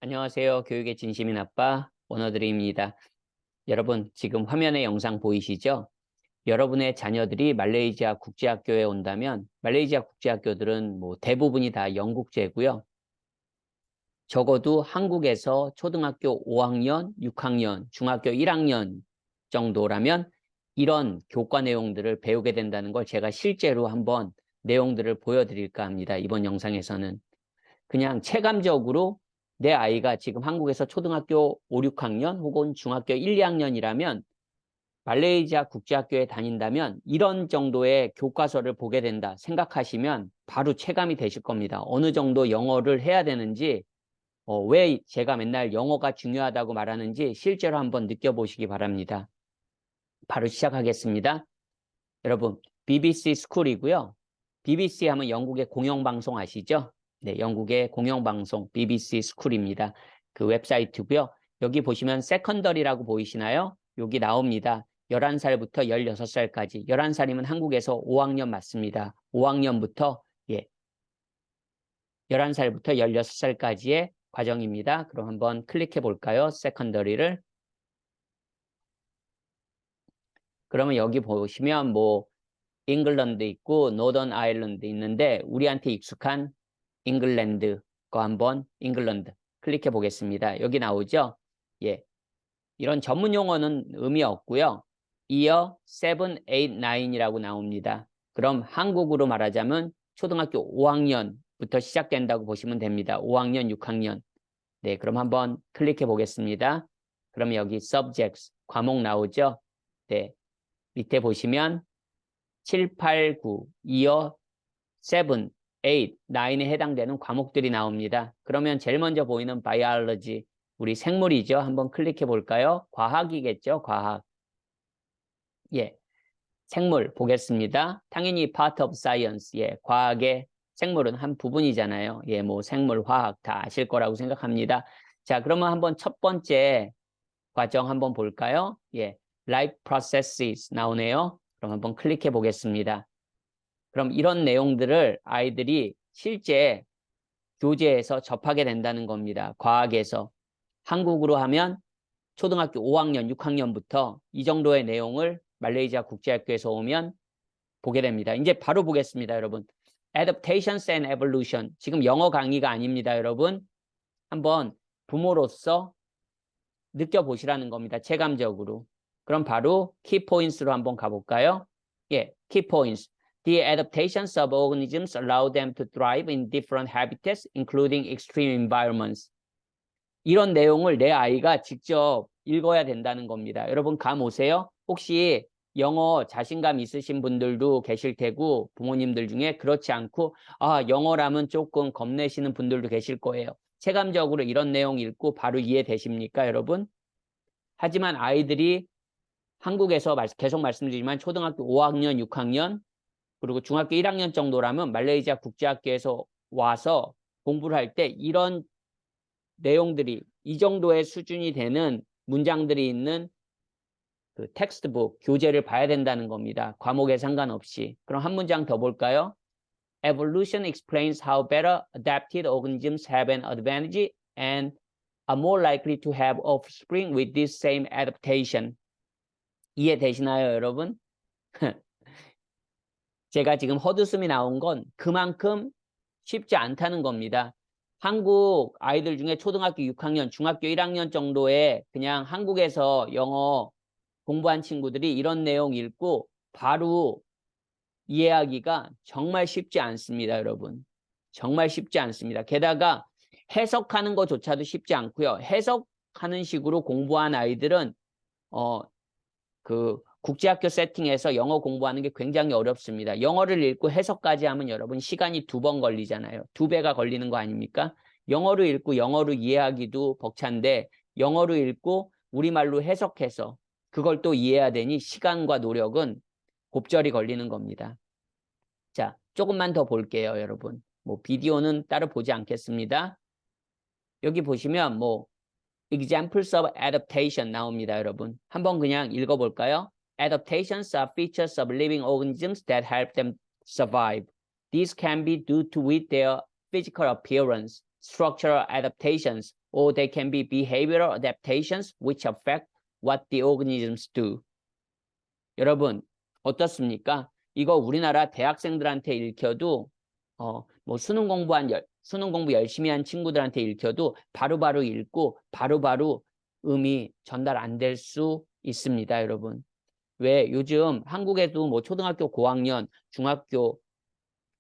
안녕하세요. 교육의 진심인 아빠 원어드림입니다. 여러분 지금 화면에 영상 보이시죠? 여러분의 자녀들이 말레이시아 국제학교에 온다면 말레이시아 국제학교들은 뭐 대부분이 다 영국제고요. 적어도 한국에서 초등학교 5학년, 6학년, 중학교 1학년 정도라면 이런 교과 내용들을 배우게 된다는 걸 제가 실제로 한번 내용들을 보여드릴까 합니다. 이번 영상에서는. 그냥 체감적으로 내 아이가 지금 한국에서 초등학교 5, 6학년 혹은 중학교 1, 2학년이라면 말레이시아 국제학교에 다닌다면 이런 정도의 교과서를 보게 된다 생각하시면 바로 체감이 되실 겁니다. 어느 정도 영어를 해야 되는지, 왜 제가 맨날 영어가 중요하다고 말하는지 실제로 한번 느껴보시기 바랍니다. 바로 시작하겠습니다. 여러분, BBC 스쿨이고요. BBC 하면 영국의 공영방송 아시죠? 네, 영국의 공영방송 BBC 스쿨입니다. 그 웹사이트고요. 여기 보시면 세컨더리라고 보이시나요? 여기 나옵니다. 11살부터 16살까지. 11살이면 한국에서 5학년 맞습니다. 5학년부터 11살부터 16살까지의 과정입니다. 그럼 한번 클릭해 볼까요? 세컨더리를. 그러면 여기 보시면 뭐 잉글랜드 있고 노던 아일랜드 있는데 우리한테 익숙한 잉글랜드 거 한번 잉글랜드 클릭해 보겠습니다. 여기 나오죠? 예. 이런 전문 용어는 의미 없고요. 이어 7, 8, 9이라고 나옵니다. 그럼 한국으로 말하자면 초등학교 5학년부터 시작된다고 보시면 됩니다. 5학년, 6학년. 네, 그럼 한번 클릭해 보겠습니다. 그럼 여기 subjects 과목 나오죠? 네. 밑에 보시면 7, 8, 9, 이어 7, 8, 9에 해당되는 과목들이 나옵니다. 그러면 제일 먼저 보이는 biology, 우리 생물이죠. 한번 클릭해 볼까요? 과학이겠죠, 과학. 예, 생물 보겠습니다. 당연히 part of science, 예, 과학의 생물은 한 부분이잖아요. 예, 뭐 생물, 화학 다 아실 거라고 생각합니다. 자, 그러면 한번 첫 번째 과정 한번 볼까요? 예, life processes 나오네요. 그럼 한번 클릭해 보겠습니다. 그럼 이런 내용들을 아이들이 실제 교재에서 접하게 된다는 겁니다. 과학에서. 한국으로 하면 초등학교 5학년, 6학년부터 이 정도의 내용을 말레이시아 국제학교에서 오면 보게 됩니다. 이제 바로 보겠습니다, 여러분. Adaptations and Evolution. 지금 영어 강의가 아닙니다, 여러분. 한번 부모로서 느껴보시라는 겁니다. 체감적으로. 그럼 바로 키포인트로 한번 가볼까요? 예, 키포인트. The adaptations of organisms allow them to thrive in different habitats, including extreme environments. 이런 내용을 내 아이가 직접 읽어야 된다는 겁니다. 여러분 감 오세요? 혹시 영어 자신감 있으신 분들도 계실 테고 부모님들 중에 그렇지 않고 영어라면 조금 겁내시는 분들도 계실 거예요. 체감적으로 이런 내용 읽고 바로 이해되십니까, 여러분? 하지만 아이들이 한국에서 계속 말씀드리지만 초등학교 5학년, 6학년 그리고 중학교 1학년 정도라면 말레이시아 국제학교에서 와서 공부를 할 때 이런 내용들이 이 정도의 수준이 되는 문장들이 있는 그 텍스트북, 교재를 봐야 된다는 겁니다. 과목에 상관없이. 그럼 한 문장 더 볼까요? Evolution explains how better adapted organisms have an advantage and are more likely to have offspring with this same adaptation. 이해되시나요, 여러분? 제가 지금 헛웃음이 나온 건 그만큼 쉽지 않다는 겁니다. 한국 아이들 중에 초등학교 6학년, 중학교 1학년 정도의 그냥 한국에서 영어 공부한 친구들이 이런 내용 읽고 바로 이해하기가 정말 쉽지 않습니다, 여러분. 정말 쉽지 않습니다. 게다가 해석하는 것조차도 쉽지 않고요. 해석하는 식으로 공부한 아이들은 그 국제학교 세팅에서 영어 공부하는 게 굉장히 어렵습니다. 영어를 읽고 해석까지 하면 여러분 시간이 2번 걸리잖아요. 2배가 걸리는 거 아닙니까? 영어로 읽고 영어로 이해하기도 벅찬데 영어로 읽고 우리말로 해석해서 그걸 또 이해해야 되니 시간과 노력은 곱절이 걸리는 겁니다. 자, 조금만 더 볼게요, 여러분. 뭐 비디오는 따로 보지 않겠습니다. 여기 보시면 뭐 examples of adaptation 나옵니다, 여러분. 한번 그냥 읽어볼까요? Adaptations are features of living organisms that help them survive. These can be due to with their physical appearance, structural adaptations, or they can be behavioral adaptations which affect what the organisms do. 여러분, 어떻습니까? 이거 우리나라 대학생들한테 읽혀도, 뭐 수능 공부 열심히 한 친구들한테 읽혀도 바로바로 읽고 바로바로 의미 전달 안 될 수 있습니다, 여러분. 왜 요즘 한국에도 뭐 초등학교 고학년, 중학교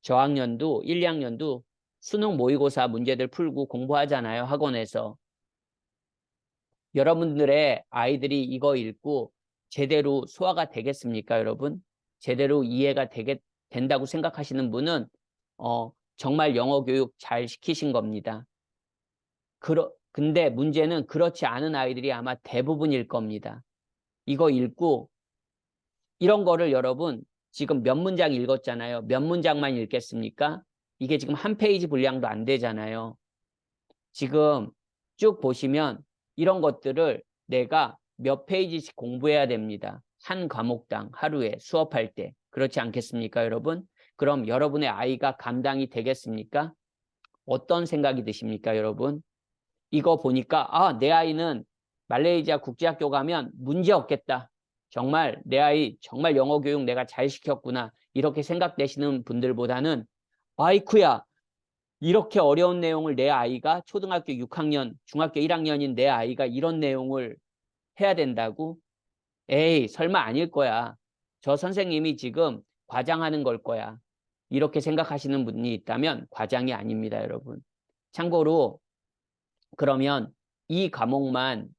저학년도 1, 2학년도 수능 모의고사 문제들 풀고 공부하잖아요, 학원에서. 여러분들의 아이들이 이거 읽고 제대로 소화가 되겠습니까, 여러분? 제대로 이해가 된다고 생각하시는 분은 정말 영어 교육 잘 시키신 겁니다. 근데 문제는 그렇지 않은 아이들이 아마 대부분일 겁니다. 이거 읽고 이런 거를 여러분 지금 몇 문장 읽었잖아요. 몇 문장만 읽겠습니까? 이게 지금 한 페이지 분량도 안 되잖아요. 지금 쭉 보시면 이런 것들을 내가 몇 페이지씩 공부해야 됩니다. 한 과목당 하루에 수업할 때. 그렇지 않겠습니까, 여러분? 그럼 여러분의 아이가 감당이 되겠습니까? 어떤 생각이 드십니까, 여러분? 이거 보니까 내 아이는 말레이시아 국제학교 가면 문제 없겠다. 정말 내 아이 정말 영어 교육 내가 잘 시켰구나. 이렇게 생각되시는 분들보다는 아이쿠야, 이렇게 어려운 내용을 내 아이가 초등학교 6학년, 중학교 1학년인 내 아이가 이런 내용을 해야 된다고? 에이, 설마 아닐 거야. 저 선생님이 지금 과장하는 걸 거야. 이렇게 생각하시는 분이 있다면 과장이 아닙니다, 여러분. 참고로 그러면 이 과목만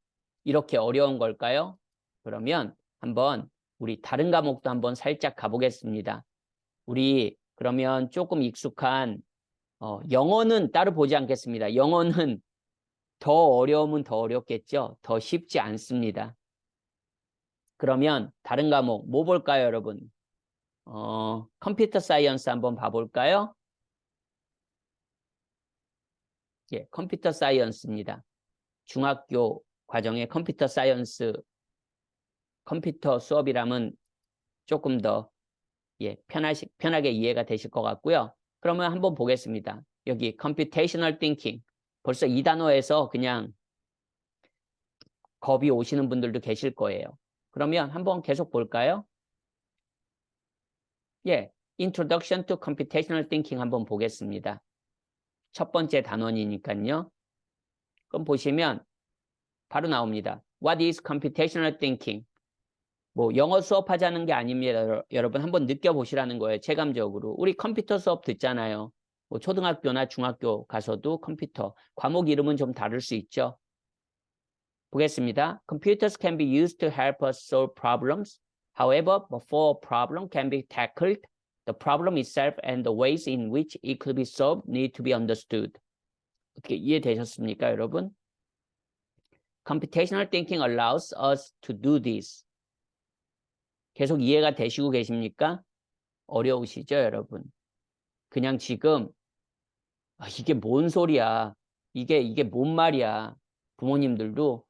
이렇게 어려운 걸까요? 그러면 한번 우리 다른 과목도 한번 살짝 가보겠습니다. 우리 그러면 조금 익숙한 영어는 따로 보지 않겠습니다. 영어는 더 어려우면 더 어렵겠죠. 더 쉽지 않습니다. 그러면 다른 과목 뭐 볼까요, 여러분? 컴퓨터 사이언스 한번 봐볼까요? 예, 컴퓨터 사이언스입니다. 중학교 과정의 컴퓨터 사이언스 컴퓨터 수업이라면 조금 더 편하게 이해가 되실 것 같고요. 그러면 한번 보겠습니다. 여기 computational thinking. 벌써 이 단어에서 그냥 겁이 오시는 분들도 계실 거예요. 그러면 한번 계속 볼까요? 예, Introduction to Computational Thinking 한번 보겠습니다. 첫 번째 단원이니까요. 그럼 보시면 바로 나옵니다. What is computational thinking? 뭐 영어 수업하자는 게 아닙니다. 여러분 한번 느껴보시라는 거예요. 체감적으로. 우리 컴퓨터 수업 듣잖아요. 뭐 초등학교나 중학교 가서도 컴퓨터. 과목 이름은 좀 다를 수 있죠. 보겠습니다. Computers can be used to help us solve problems. However, before a problem can be tackled, the problem itself and the ways in which it could be solved need to be understood. 어떻게 이해되셨습니까, 여러분? Computational thinking allows us to do this. 계속 이해가 되시고 계십니까? 어려우시죠, 여러분? 그냥 지금 이게 뭔 소리야? 이게 뭔 말이야? 부모님들도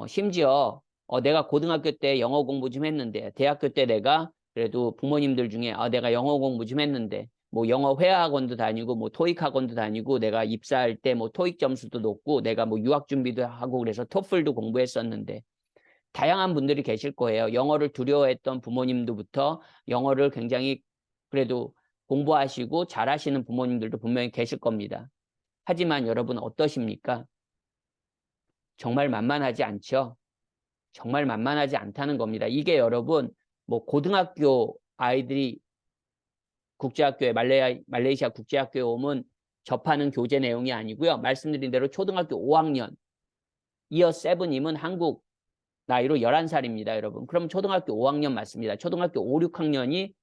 심지어 내가 고등학교 때 영어 공부 좀 했는데 대학교 때 내가 그래도 부모님들 중에 내가 영어 공부 좀 했는데 뭐 영어 회화 학원도 다니고 뭐 토익 학원도 다니고 내가 입사할 때 뭐 토익 점수도 높고 내가 뭐 유학 준비도 하고 그래서 토플도 공부했었는데 다양한 분들이 계실 거예요. 영어를 두려워했던 부모님들부터 영어를 굉장히 그래도 공부하시고 잘하시는 부모님들도 분명히 계실 겁니다. 하지만 여러분 어떠십니까? 정말 만만하지 않죠? 정말 만만하지 않다는 겁니다. 이게 여러분 뭐 고등학교 아이들이 국제학교에 말레이시아 국제학교에 오면 접하는 교재 내용이 아니고요. 말씀드린 대로 초등학교 5학년 이어 7이면 한국 나이로 11살입니다, 여러분. 그럼 초등학교 5학년 맞습니다. 초등학교 5, 6학년이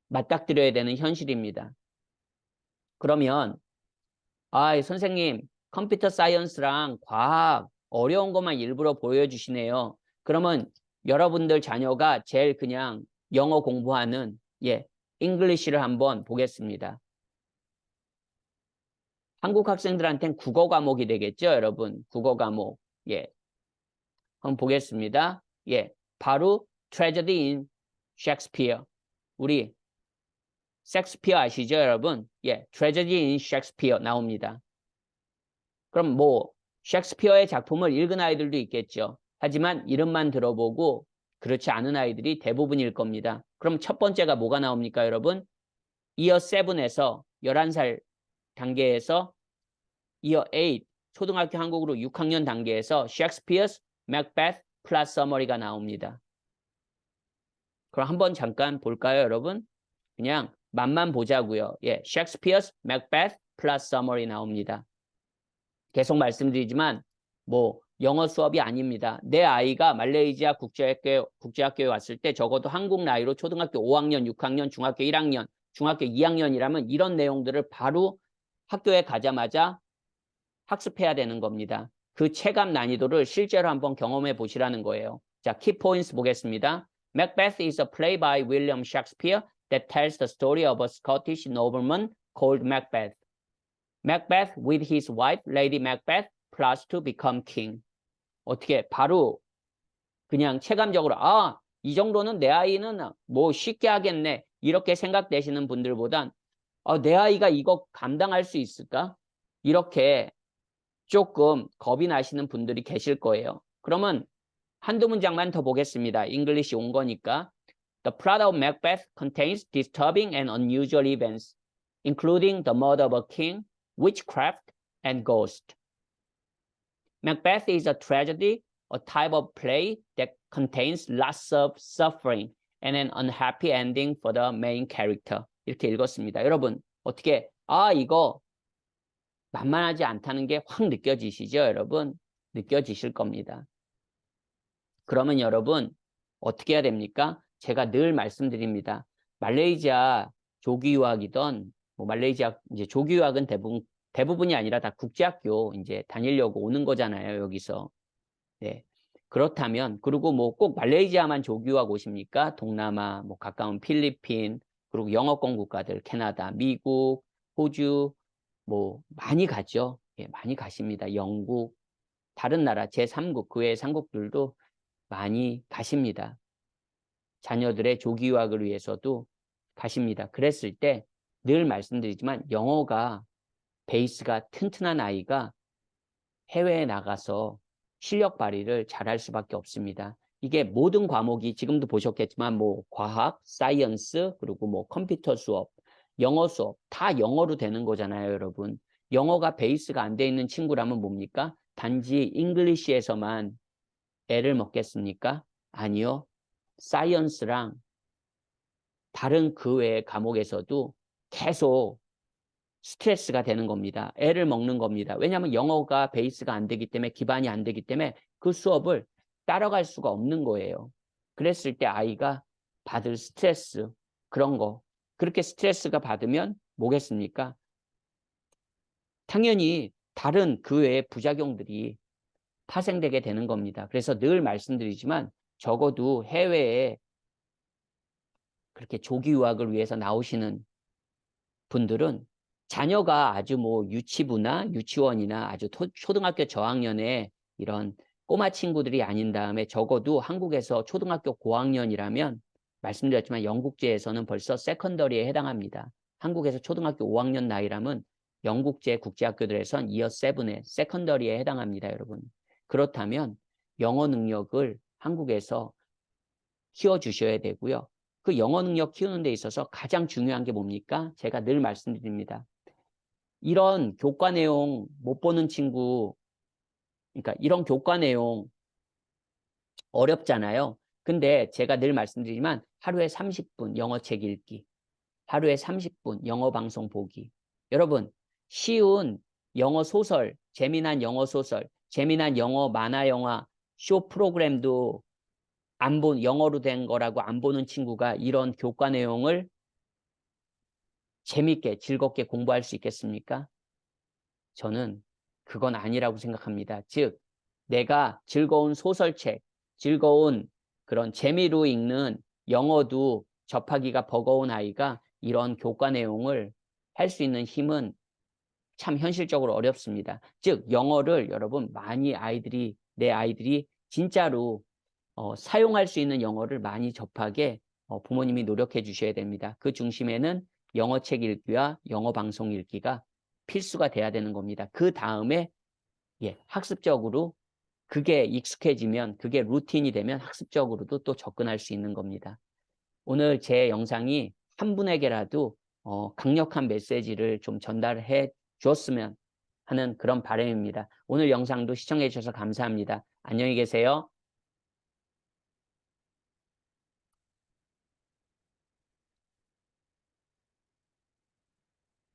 맞닥뜨려야 되는 현실입니다. 그러면 선생님 컴퓨터 사이언스랑 과학 어려운 것만 일부러 보여주시네요. 그러면 여러분들 자녀가 제일 그냥 영어 공부하는 잉글리시를 한번 보겠습니다. 한국 학생들한테는 국어 과목이 되겠죠, 여러분. 국어 과목. 한번 보겠습니다. 바로 Tragedy in Shakespeare. 우리 셰익스피어 아시죠, 여러분? Tragedy in Shakespeare 나옵니다. 그럼 뭐 셰익스피어의 작품을 읽은 아이들도 있겠죠. 하지만 이름만 들어보고 그렇지 않은 아이들이 대부분일 겁니다. 그럼 첫 번째가 뭐가 나옵니까, 여러분? 이어 7에서 11살 단계에서 이어 8 초등학교 한국으로 6학년 단계에서 셰익스피어's 맥베스 플러스 서머리가 나옵니다. 그럼 한번 잠깐 볼까요, 여러분? 그냥 맛만 보자고요. 예, 셰익스피어's 맥베스 플러스 서머리 나옵니다. 계속 말씀드리지만 뭐 영어 수업이 아닙니다. 내 아이가 말레이시아 국제학교에 왔을 때 적어도 한국 나이로 초등학교 5학년, 6학년, 중학교 1학년, 중학교 2학년이라면 이런 내용들을 바로 학교에 가자마자 학습해야 되는 겁니다. 그 체감 난이도를 실제로 한번 경험해 보시라는 거예요. 자, 키 포인트 보겠습니다. Macbeth is a play by William Shakespeare that tells the story of a Scottish nobleman called Macbeth. Macbeth with his wife, Lady Macbeth, plots to become king. 어떻게 바로 그냥 체감적으로 이 정도는 내 아이는 뭐 쉽게 하겠네 이렇게 생각되시는 분들보단 내 아이가 이거 감당할 수 있을까? 이렇게 조금 겁이 나시는 분들이 계실 거예요. 그러면 한두 문장만 더 보겠습니다. 잉글리시 온 거니까. The plot of Macbeth contains disturbing and unusual events, including the murder of a king, witchcraft, and ghost. Macbeth is a tragedy, a type of play that contains lots of suffering and an unhappy ending for the main character. 이렇게 읽었습니다. 여러분, 어떻게 이거 만만하지 않다는 게 확 느껴지시죠, 여러분? 느껴지실 겁니다. 그러면 여러분 어떻게 해야 됩니까? 제가 늘 말씀드립니다. 말레이시아 조기 유학이던 말레이시아 이제 조기 유학은 대부분이 아니라 다 국제학교 이제 다니려고 오는 거잖아요, 여기서. 네. 그렇다면 그리고 뭐 꼭 말레이시아만 조기 유학 오십니까? 동남아, 뭐 가까운 필리핀, 그리고 영어권 국가들 캐나다, 미국, 호주 뭐 많이 가죠. 예, 많이 가십니다. 영국, 다른 나라 제3국 그 외의 삼국들도 많이 가십니다. 자녀들의 조기 유학을 위해서도 가십니다. 그랬을 때 늘 말씀드리지만 영어가 베이스가 튼튼한 아이가 해외에 나가서 실력 발휘를 잘할 수밖에 없습니다. 이게 모든 과목이 지금도 보셨겠지만 뭐 과학, 사이언스, 그리고 뭐 컴퓨터 수업, 영어 수업 다 영어로 되는 거잖아요, 여러분. 영어가 베이스가 안 돼 있는 친구라면 뭡니까? 단지 잉글리시에서만 애를 먹겠습니까? 아니요. 사이언스랑 다른 그 외의 과목에서도 계속 스트레스가 되는 겁니다. 애를 먹는 겁니다. 왜냐하면 영어가 베이스가 안 되기 때문에 기반이 안 되기 때문에 그 수업을 따라갈 수가 없는 거예요. 그랬을 때 아이가 받을 스트레스 그런 거 그렇게 스트레스가 받으면 뭐겠습니까? 당연히 다른 그 외의 부작용들이 파생되게 되는 겁니다. 그래서 늘 말씀드리지만 적어도 해외에 그렇게 조기 유학을 위해서 나오시는 분들은 자녀가 아주 뭐 유치부나 유치원이나 아주 초등학교 저학년에 이런 꼬마 친구들이 아닌 다음에 적어도 한국에서 초등학교 고학년이라면 말씀드렸지만 영국제에서는 벌써 세컨더리에 해당합니다. 한국에서 초등학교 5학년 나이라면 영국제 국제학교들에선 이어 7에 세컨더리에 해당합니다, 여러분. 그렇다면 영어 능력을 한국에서 키워주셔야 되고요. 그 영어 능력 키우는 데 있어서 가장 중요한 게 뭡니까? 제가 늘 말씀드립니다. 이런 교과 내용 못 보는 친구, 그러니까 이런 교과 내용 어렵잖아요. 근데 제가 늘 말씀드리지만 하루에 30분 영어책 읽기, 하루에 30분 영어 방송 보기. 여러분, 쉬운 영어 소설, 재미난 영어 소설, 재미난 영어 만화 영화 쇼 프로그램도 영어로 된 거라고 안 보는 친구가 이런 교과 내용을 재밌게 즐겁게 공부할 수 있겠습니까? 저는 그건 아니라고 생각합니다. 즉 내가 즐거운 소설책, 즐거운 그런 재미로 읽는 영어도 접하기가 버거운 아이가 이런 교과 내용을 할 수 있는 힘은 참 현실적으로 어렵습니다. 즉 영어를 여러분 많이 내 아이들이 진짜로 사용할 수 있는 영어를 많이 접하게 부모님이 노력해 주셔야 됩니다. 그 중심에는 영어책 읽기와 영어 방송 읽기가 필수가 돼야 되는 겁니다. 그 다음에 예, 학습적으로 그게 익숙해지면, 그게 루틴이 되면 학습적으로도 또 접근할 수 있는 겁니다. 오늘 제 영상이 한 분에게라도 강력한 메시지를 좀 전달해 주었으면 하는 그런 바람입니다. 오늘 영상도 시청해 주셔서 감사합니다. 안녕히 계세요.